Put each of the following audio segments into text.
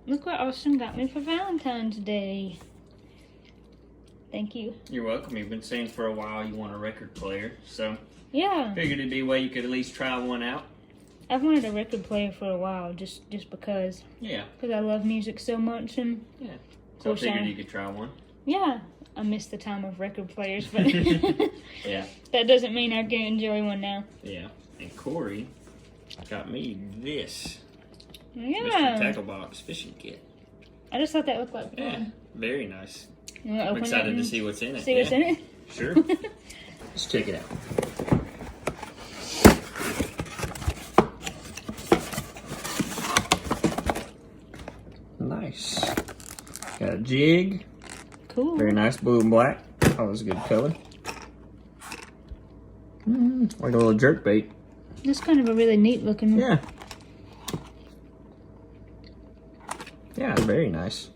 Look what Austin got me for Valentine's Day. Thank you. You're welcome. You've been saying for a while you want a record player, so yeah, figured it'd be a way you could at least try one out. I've wanted a record player for a while, just because. Yeah. Because I love music so much, and yeah. So I figured you could try one. Yeah, I miss the time of record players, but yeah, that doesn't mean I can't enjoy one now. Yeah, and Corey got me this. Yeah. Mr. Tackle Box fishing kit. I just thought that looked like fun. Yeah, very nice. You want to I'm open excited it to see what's in it. See what's in it? Sure. Let's check it out. Nice. Got a jig. Cool. Very nice, blue and black. Always a good color. Like a little jerk bait. That's kind of a really neat looking one. Yeah. Yeah, very nice.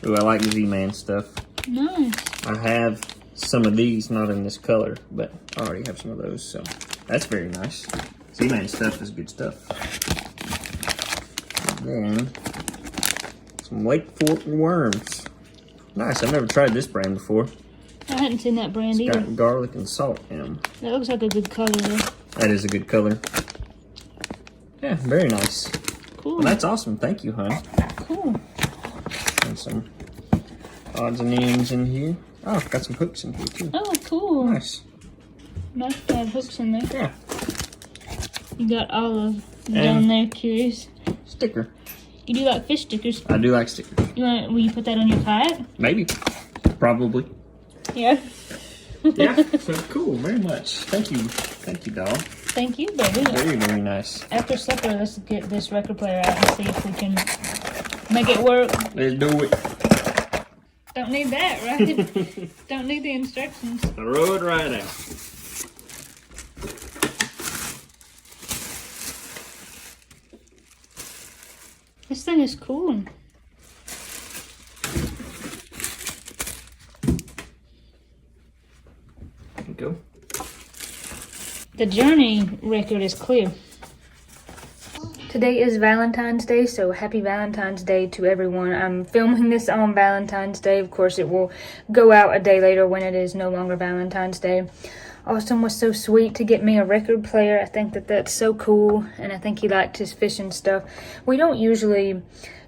Ooh, I like Z-Man stuff. Nice. I have some of these, not in this color, but I already have some of those, so that's very nice. Z-Man stuff is good stuff. And then some Lake Fork worms. Nice, I've never tried this brand before. I hadn't seen that brand It's either. got garlic and salt in them. That looks like a good color though. That is a good color. Yeah, very nice. Cool. Well, that's awesome. Thank you, hon. Cool. And some odds and ends in here. Oh, got some hooks in here too. Oh, cool. Nice. Nice to have hooks in there. Yeah. You got olive down there, curious. Sticker. You do like fish stickers. I do like stickers. Will you put that on your kayak? Maybe. Probably. Yeah. Yeah. So cool. Very much. Thank you. Thank you, doll. Thank you, baby. Very, very nice. After supper, let's get this record player out and see if we can make it work. Let's do it. Don't need that, right? Don't need the instructions. Throw it right out. This thing is cool. There you go. The journey record is clear. Today is Valentine's Day, so happy Valentine's Day to everyone. I'm filming this on Valentine's Day. Of course, it will go out a day later when it is no longer Valentine's Day. Austin was so sweet to get me a record player. I think that that's so cool, and I think he liked his fishing stuff. We don't usually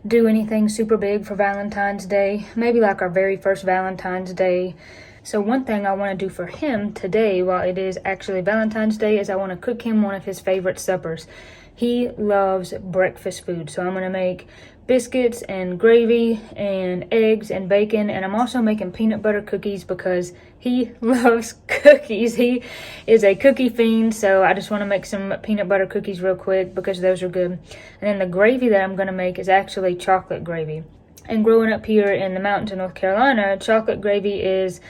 do anything super big for Valentine's Day, maybe like our very first Valentine's Day. So one thing I want to do for him today, while it is actually Valentine's Day, is I want to cook him one of his favorite suppers. He loves breakfast food, so I'm going to make biscuits and gravy and eggs and bacon, and I'm also making peanut butter cookies because he loves cookies. He is a cookie fiend, so I just want to make some peanut butter cookies real quick because those are good. And then the gravy that I'm going to make is actually chocolate gravy. And growing up here in the mountains of North Carolina, chocolate gravy is,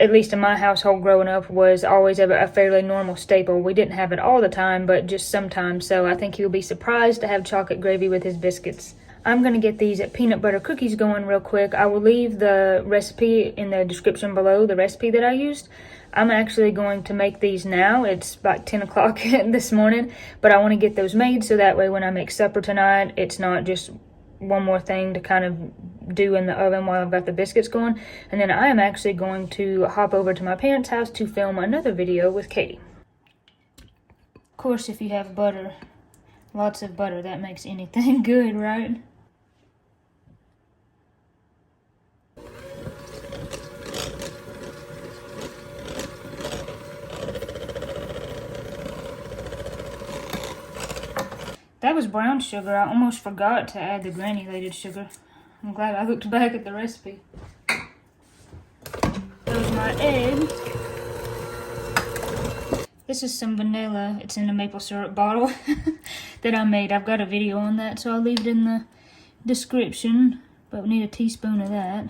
at least in my household growing up, was always a fairly normal staple. We didn't have it all the time, but just sometimes. So I think he'll be surprised to have chocolate gravy with his biscuits. I'm going to get these peanut butter cookies going real quick. I will leave the recipe in the description below, the recipe that I used. I'm actually going to make these now. It's about 10 o'clock this morning, but I want to get those made so that way when I make supper tonight, it's not just one more thing to kind of do in the oven while I've got the biscuits going. And then I am actually going to hop over to my parents' house to film another video with Katie. Of course, if you have butter, lots of butter, that makes anything good, right? That was brown sugar. I almost forgot to add the granulated sugar. I'm glad I looked back at the recipe. There's my egg. This is some vanilla. It's in a maple syrup bottle that I made. I've got a video on that, so I'll leave it in the description. But we need a teaspoon of that.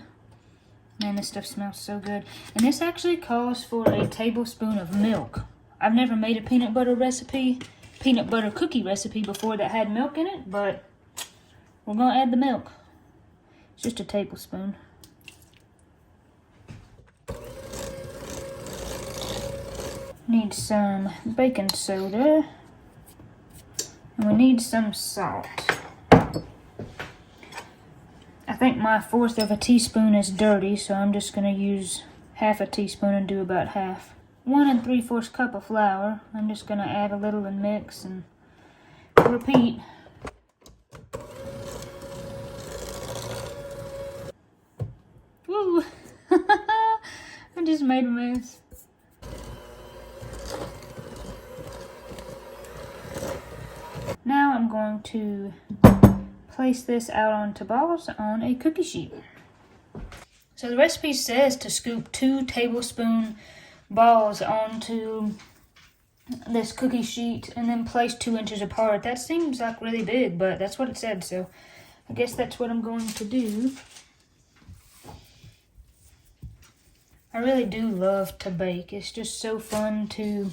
Man, this stuff smells so good. And this actually calls for a tablespoon of milk. I've never made a peanut butter cookie recipe before that had milk in it, but we're gonna add the milk. It's just a tablespoon. Need some baking soda, and we need some salt. I think my 1/4 of a teaspoon is dirty, so I'm just going to use 1/2 teaspoon and do about half. 1 3/4 cup of flour. I'm just going to add a little and mix and repeat. Woo! I just made a mess. Now I'm going to place this out onto balls on a cookie sheet. So the recipe says to scoop 2 tablespoon balls onto this cookie sheet and then place 2 inches apart. That seems like really big, but that's what it said, so I guess that's what I'm going to do. I really do love to bake. It's just so fun to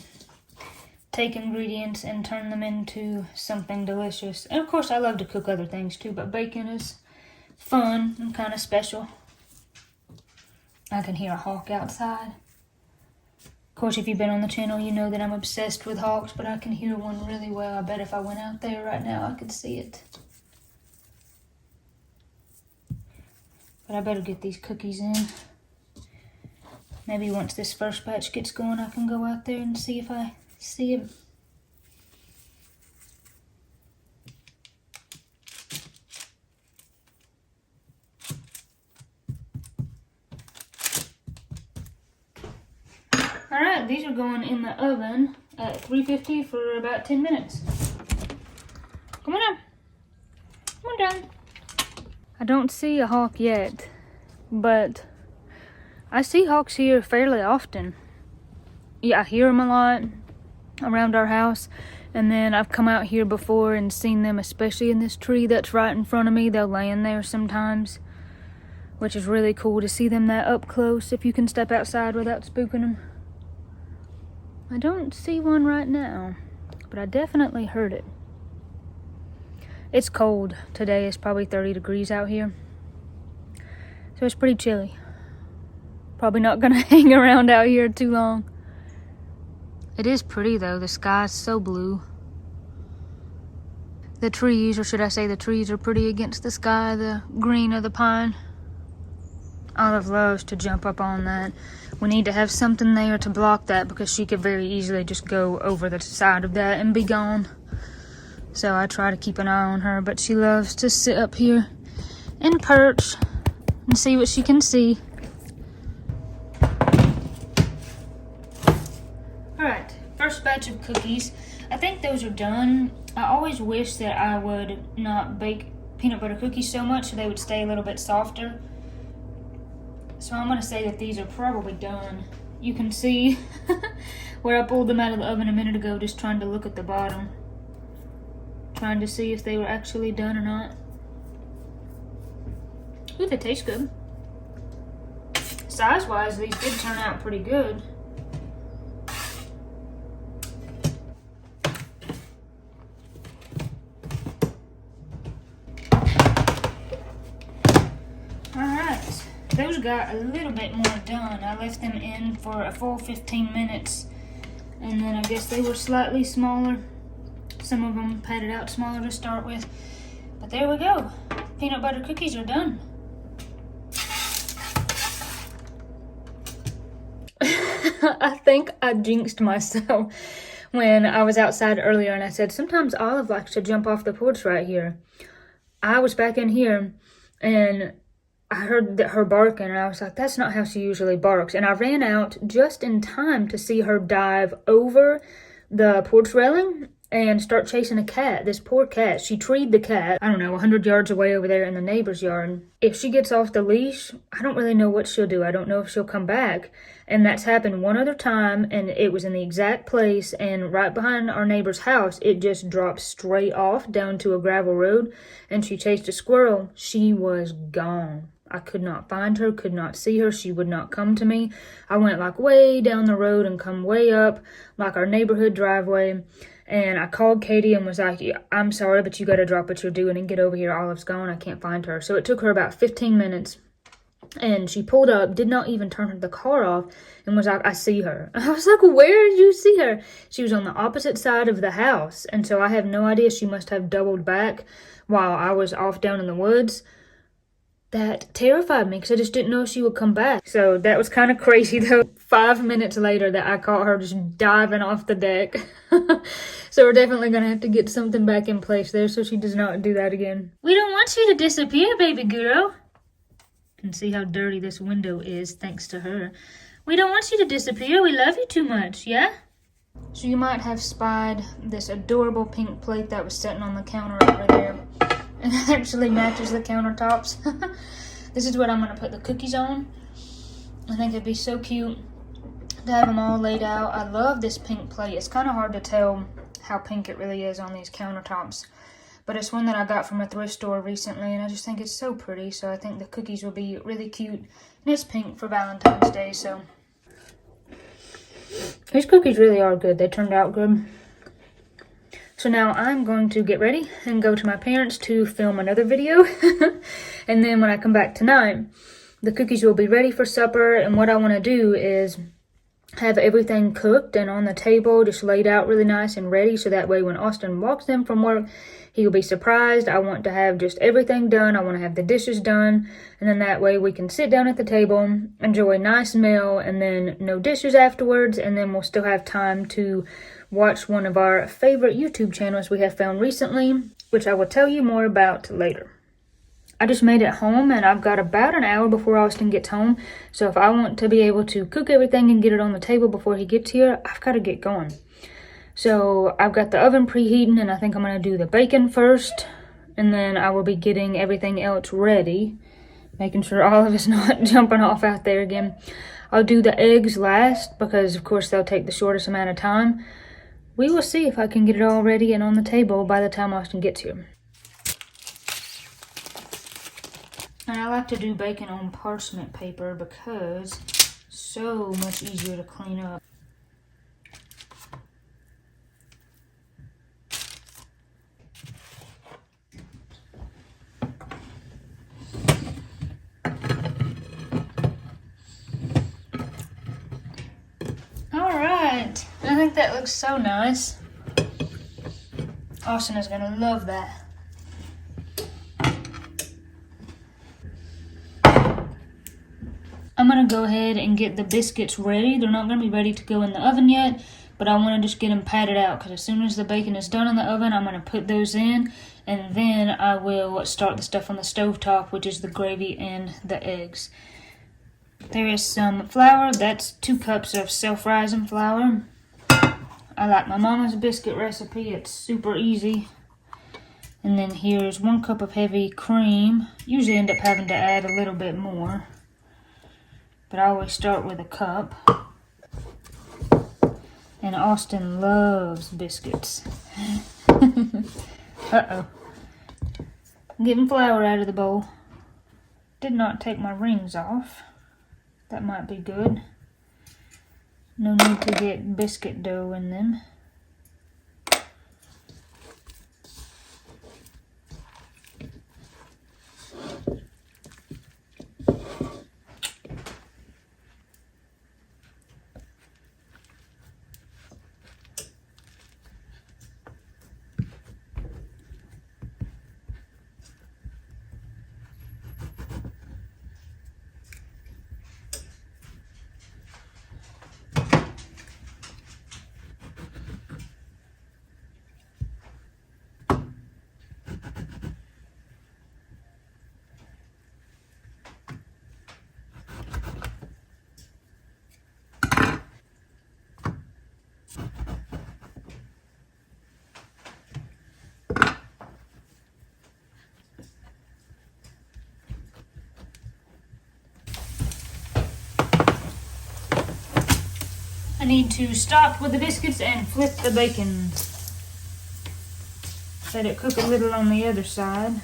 take ingredients and turn them into something delicious. And of course I love to cook other things too, but baking is fun and kind of special. I can hear a hawk outside. Of course, if you've been on the channel, you know that I'm obsessed with hawks, but I can hear one really well. I bet if I went out there right now, I could see it. But I better get these cookies in. Maybe once this first batch gets going, I can go out there and see if I see him. Alright, these are going in the oven at 350 for about 10 minutes. Come on down. Come on down. I don't see a hawk yet, but I see hawks here fairly often. Yeah, I hear them a lot around our house, and then I've come out here before and seen them, especially in this tree that's right in front of me. They'll lay in there sometimes, which is really cool to see them that up close if you can step outside without spooking them. I don't see one right now, but I definitely heard it. It's cold today. It's probably 30 degrees out here, so it's pretty chilly. Probably not gonna hang around out here too long. It is pretty though. The sky's so blue. The trees, or should I say the trees, are pretty against the sky, the green of the pine. Olive loves to jump up on that. We need to have something there to block that because she could very easily just go over the side of that and be gone. So I try to keep an eye on her, but she loves to sit up here and perch and see what she can see. Alright, first batch of cookies. I think those are done. I always wish that I would not bake peanut butter cookies so much so they would stay a little bit softer. So I'm going to say that these are probably done. You can see where I pulled them out of the oven a minute ago, just trying to look at the bottom. Trying to see if they were actually done or not. Ooh, they taste good. Size-wise, these did turn out pretty good. Alright, those got a little bit more done. I left them in for a full 15 minutes. And then I guess they were slightly smaller. Some of them padded out smaller to start with. But there we go. Peanut butter cookies are done. I think I jinxed myself when I was outside earlier and I said, sometimes Olive likes to jump off the porch right here. I was back in here and I heard her barking and I was like, that's not how she usually barks. And I ran out just in time to see her dive over the porch railing and start chasing a cat. This poor cat. She treed the cat, I don't know, 100 yards away over there in the neighbor's yard. If she gets off the leash, I don't really know what she'll do. I don't know if she'll come back. And that's happened one other time, and it was in the exact place, and right behind our neighbor's house, it just dropped straight off down to a gravel road, and she chased a squirrel. She was gone. I could not find her, could not see her. She would not come to me. I went like way down the road and come way up like our neighborhood driveway. And I called Katie and was like, I'm sorry, but you got to drop what you're doing and get over here. Olive's gone. I can't find her. So it took her about 15 minutes. And she pulled up, did not even turn the car off, and was like, I see her. I was like, where did you see her? She was on the opposite side of the house. And so I have no idea. She must have doubled back while I was off down in the woods. that terrified me because I just didn't know she would come back. So that was kind of crazy though. 5 minutes later that I caught her just diving off the deck. So we're definitely going to have to get something back in place there so she does not do that again. We don't want you to disappear, baby girl. And see how dirty this window is thanks to her. We don't want you to disappear. We love you too much, yeah? So you might have spied this adorable pink plate that was sitting on the counter over there. And it actually matches the countertops. This is what I'm going to put the cookies on. I think it'd be so cute to have them all laid out. I love this pink plate. It's kind of hard to tell how pink it really is on these countertops. But it's one that I got from a thrift store recently, and I just think it's so pretty. So I think the cookies will be really cute. And it's pink for Valentine's Day, so. These cookies really are good. They turned out good. So now I'm going to get ready and go to my parents to film another video. And then when I come back tonight, the cookies will be ready for supper. And what I want to do is have everything cooked and on the table, just laid out really nice and ready. So that way when Austin walks in from work, he will be surprised. I want to have just everything done. I want to have the dishes done. And then that way we can sit down at the table, enjoy a nice meal, and then no dishes afterwards. And then we'll still have time to watch one of our favorite YouTube channels we have found recently, which I will tell you more about later. I just made it home and I've got about an hour before Austin gets home. So if I want to be able to cook everything and get it on the table before he gets here, I've got to get going. So I've got the oven preheating and I think I'm going to do the bacon first. And then I will be getting everything else ready, making sure all of it's not jumping off out there again. I'll do the eggs last because of course they'll take the shortest amount of time. We will see if I can get it all ready and on the table by the time Austin gets here. And I like to do bacon on parchment paper because it's so much easier to clean up. Alright, I think that looks so nice. Austin is going to love that. I'm going to go ahead and get the biscuits ready. They're not going to be ready to go in the oven yet, but I want to just get them patted out because as soon as the bacon is done in the oven, I'm going to put those in, and then I will start the stuff on the stovetop, which is the gravy and the eggs. There is some flour. That's 2 cups of self-rising flour. I like my mama's biscuit recipe. It's super easy. And then here's 1 cup of heavy cream. Usually end up having to add a little bit more, but I always start with a cup. And Austin loves biscuits. Uh-oh. I'm getting flour out of the bowl. Did not take my rings off. That might be good. No need to get biscuit dough in them. I need to stop with the biscuits and flip the bacon. Let it cook a little on the other side.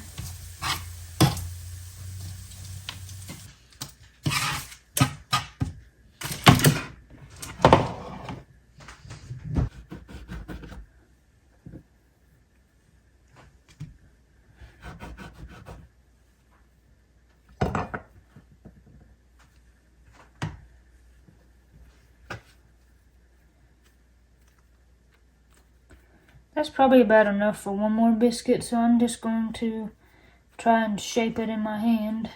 That's probably about enough for 1 more biscuit, so I'm just going to try and shape it in my hand.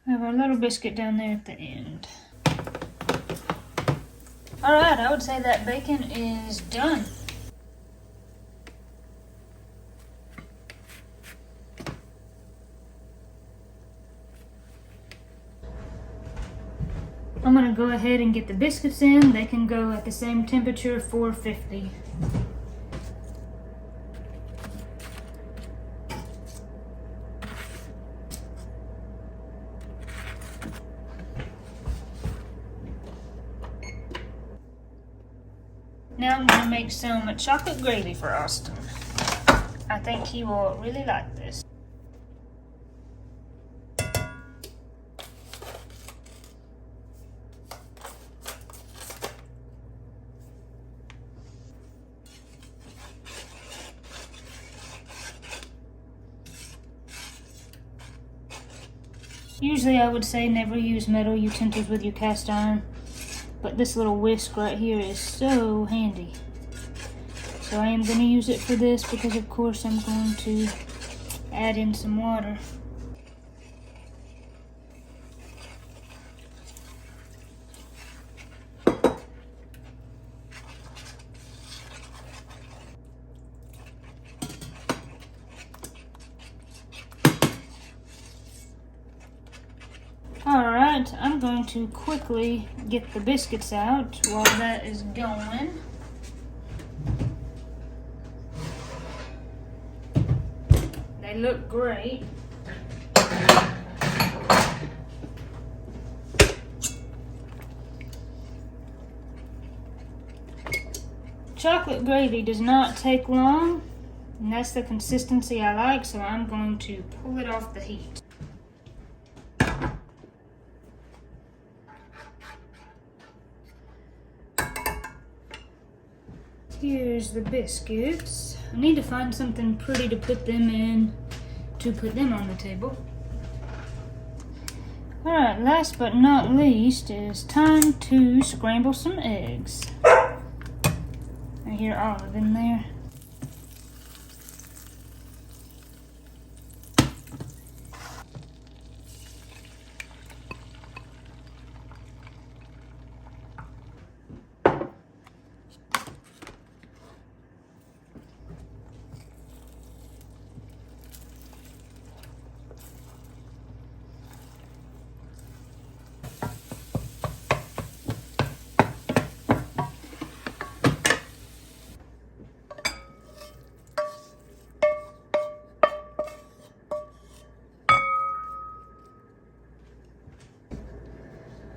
We have our little biscuit down there at the end. Alright, I would say that bacon is done. I'm gonna go ahead and get the biscuits in. They can go at the same temperature, 450. Now I'm gonna make some chocolate gravy for Austin. I think he will really like this. Usually I would say never use metal utensils with your cast iron, but this little whisk right here is so handy. So I am going to use it for this because of course I'm going to add in some water. Alright, I'm going to quickly get the biscuits out while that is going. They look great. Chocolate gravy does not take long, and that's the consistency I like, so I'm going to pull it off the heat. Here's the biscuits. I need to find something pretty to put them in, to put them on the table. Alright, last but not least is time to scramble some eggs. I hear Olive in there.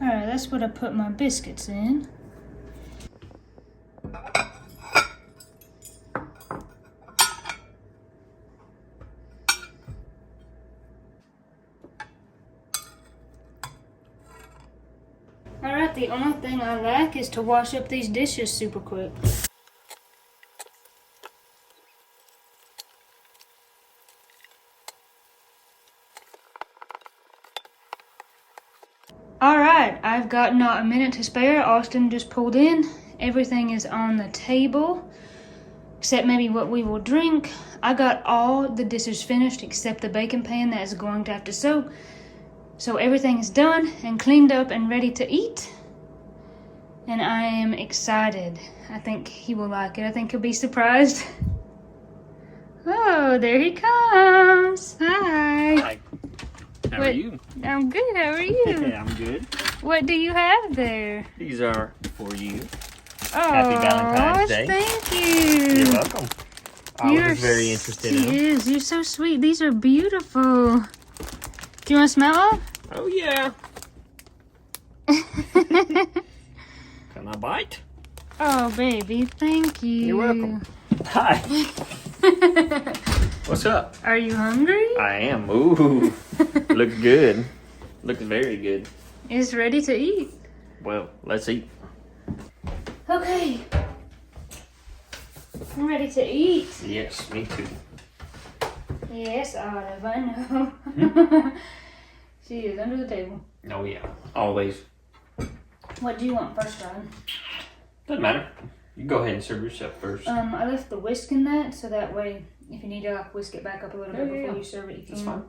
Alright, that's what I put my biscuits in. Alright, the only thing I lack is to wash up these dishes super quick. Alright, I've got not a minute to spare. Austin just pulled in. Everything is on the table, except maybe what we will drink. I got all the dishes finished except the bacon pan that is going to have to soak. So everything is done and cleaned up and ready to eat. And I am excited. I think he will like it. I think he'll be surprised. Oh, there he comes. Hi. Hi. How are you? I'm good. How are you? Yeah, I'm good. What do you have there? These are for you. Oh, Happy Valentine's Day. Thank you. You're welcome. Olive is very interested in them. She is. You're so sweet. These are beautiful. Do you want to smell them? Oh, yeah. Can I bite? Oh, baby. Thank you. You're welcome. Hi. What's up? Are you hungry? I am. Ooh. Looks good. Looks very good. It's ready to eat. Well, let's eat. Okay. I'm ready to eat. Yes, me too. Yes, Olive, I know. She is under the table. Oh, yeah. Always. What do you want first, Ryan? Doesn't matter. You go ahead and serve yourself first. I left the whisk in that, so that way, if you need to like whisk it back up a little bit before you serve it, you can. That's fine.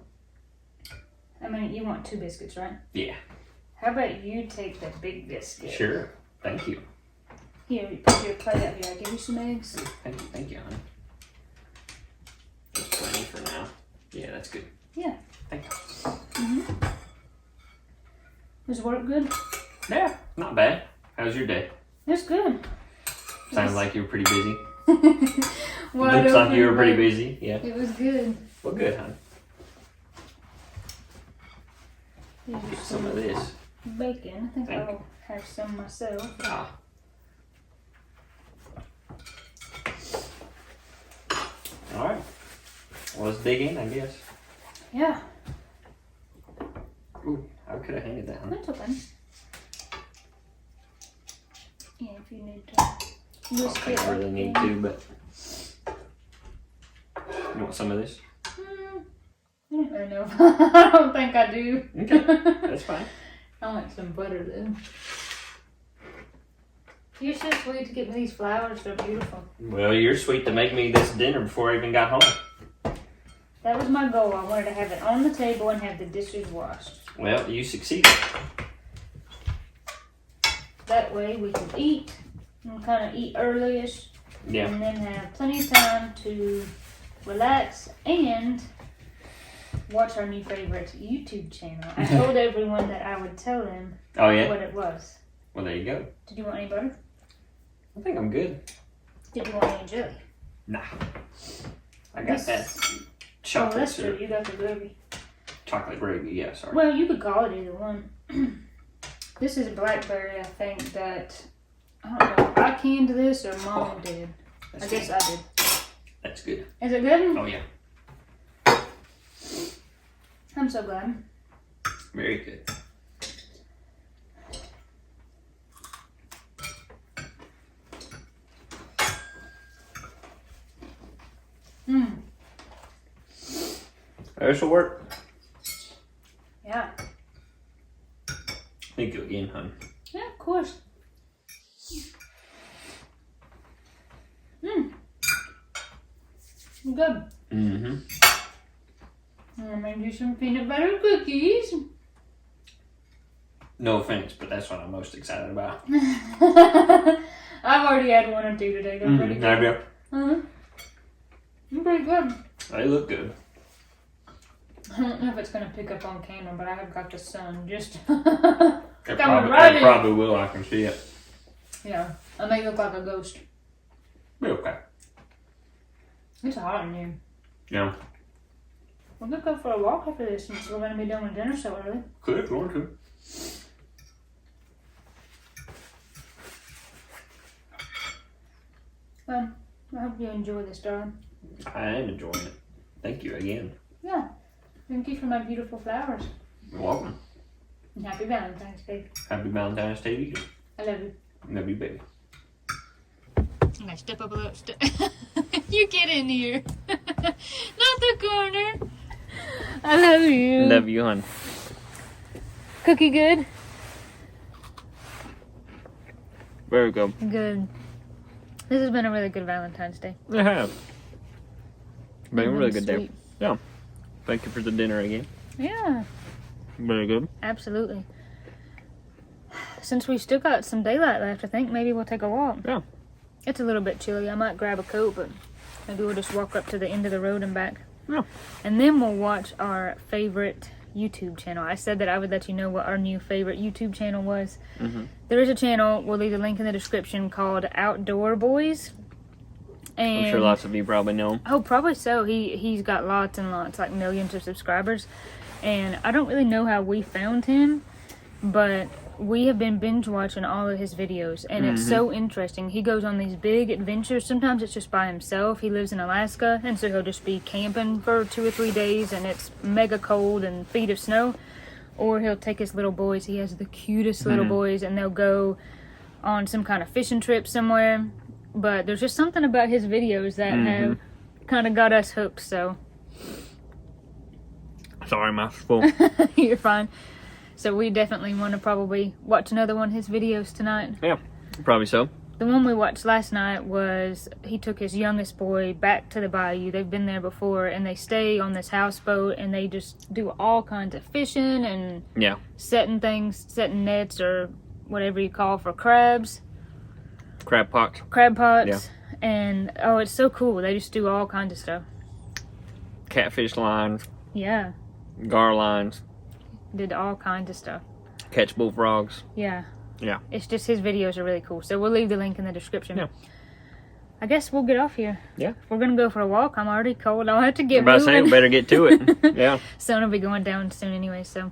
I mean, you want 2 biscuits, right? Yeah. How about you take the big biscuit? Sure. Thank you. Here, you put your plate up here. I'll give you some eggs. Thank you, honey. That's plenty for now. Yeah, that's good. Yeah. Thank you. Mm-hmm. Was work good? Yeah, not bad. How's your day? It's good. Sounds like you were pretty busy. Looks like you were pretty busy. Yeah. It was good. Well, good, honey. Here's Get some of this. bacon. I think I'll have some myself. Ah. All right. Well, let's dig in, I guess. Yeah. Ooh, I could have handed that, honey. That's okay. Yeah, if you need to. I don't think I really need to, but you want some of this? I don't really know. I don't think I do. Okay, that's fine. I want some butter though. You're so sweet to get me these flowers. They're beautiful. Well, you're sweet to make me this dinner before I even got home. That was my goal. I wanted to have it on the table and have the dishes washed. Well, you succeeded. That way we can eat and kind of eat early-ish. Yeah. And then have plenty of time to relax and watch our new favorite YouTube channel. I told everyone that I would tell them Oh, yeah? what it was. Well, there you go. Did you want any butter? I think I'm good. Did you want any jelly? Nah. I got that Oh, chocolate that's true. syrup. You got the gravy. Chocolate gravy, yeah, sorry. Well, you could call it either one. This is blackberry, I think, that, I don't know, I canned this or Mom did. I guess I did. That's good. Is it good? Oh, yeah. I'm so glad. Very good. Mmm. This will work. Yeah. Thank you again, hon. Yeah, of course. Mmm. Good. Mm-hmm. I'm gonna make you some peanut butter cookies. No offense, but that's what I'm most excited about. I've already had 1 or 2 today. They're pretty good. Have you? Uh-huh. They're pretty good. They look good. I don't know if it's gonna pick up on camera, but I have got the sun just It coming right in. probably will. I can see it. Yeah, I may look like a ghost. Be okay. It's hot in here. Yeah. We're gonna go for a walk after this since we're gonna be done with dinner so early. Could if you want to. I hope you enjoy this, darling. I am enjoying it. Thank you again. Yeah. Thank you for my beautiful flowers. You're welcome. And happy Valentine's Day. Happy Valentine's Day to you. I love you. Love you, baby. I'm gonna step up a little. You get in here. Not the corner. I love you. Love you, hon. Cookie good? Very good. Good. This has been a really good Valentine's Day. It has. Been a really good day. Sweet. Yeah. Thank you for the dinner again. Yeah, Very good. absolutely. Since we've still got some daylight left, I think maybe we'll take a walk. Yeah. It's a little bit chilly. I might grab a coat, but maybe we'll just walk up to the end of the road and back. Yeah. And then we'll watch our favorite YouTube channel. I said that I would let you know what our new favorite YouTube channel was. Mm-hmm. There is a channel, we'll leave the link in the description, called Outdoor Boys. And I'm sure lots of you probably know him. oh, probably so. He's got lots and lots, like millions of subscribers. And I don't really know how we found him, but we have been binge watching all of his videos, and it's so interesting. He goes on these big adventures. Sometimes it's just by himself. He lives in Alaska, and so he'll just be camping for 2 or 3 days, and it's mega cold and feet of snow. Or he'll take his little boys. He has the cutest little boys, and they'll go on some kind of fishing trip somewhere. But there's just something about his videos that have kind of got us hooked, so. Sorry, mouth's full. You're fine. So we definitely want to probably watch another one of his videos tonight. Yeah, probably so. The one we watched last night was he took his youngest boy back to the bayou. They've been there before, and they stay on this houseboat, and they just do all kinds of fishing and setting nets or whatever you call for crabs. Crab pots. Yeah. And oh, it's so cool. They just do all kinds of stuff. Catfish lines. Yeah. Gar lines. Did all kinds of stuff. Catch bullfrogs. Yeah. Yeah. It's just his videos are really cool. So we'll leave the link in the description. Yeah. I guess we'll get off here. Yeah. If we're going to go for a walk, I'm already cold. I'll have to get I'm about to say, we better get to it. Yeah. Sun will be going down soon anyway, so.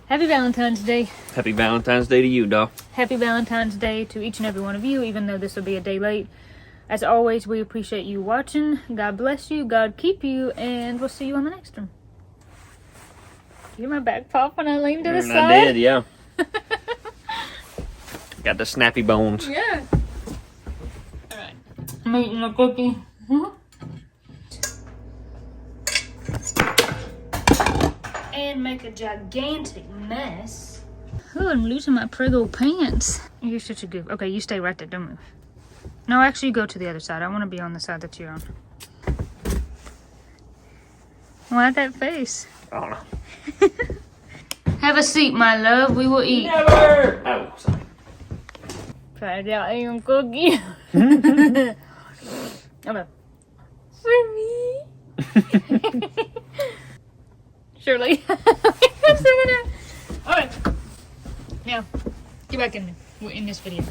Happy Valentine's Day. Happy Valentine's Day to you, doll. Happy Valentine's Day to each and every one of you, even though this will be a day late. As always, we appreciate you watching. God bless you. God keep you. And we'll see you on the next one. You're my back pop when I lean to the side. I did, yeah. Got the snappy bones. Yeah. Alright. I'm eating a cookie. And make a gigantic mess. Oh, I'm losing my Prego pants. You're such a goof. Okay, you stay right there. Don't move. No, actually, go to the other side. I want to be on the side that you're on. Why that face? I don't know. Have a seat, my love. We will eat. Never! Oh, sorry. Try it out, eating cookie. Okay. For me. Shirley. Alright. Now, get back in this video.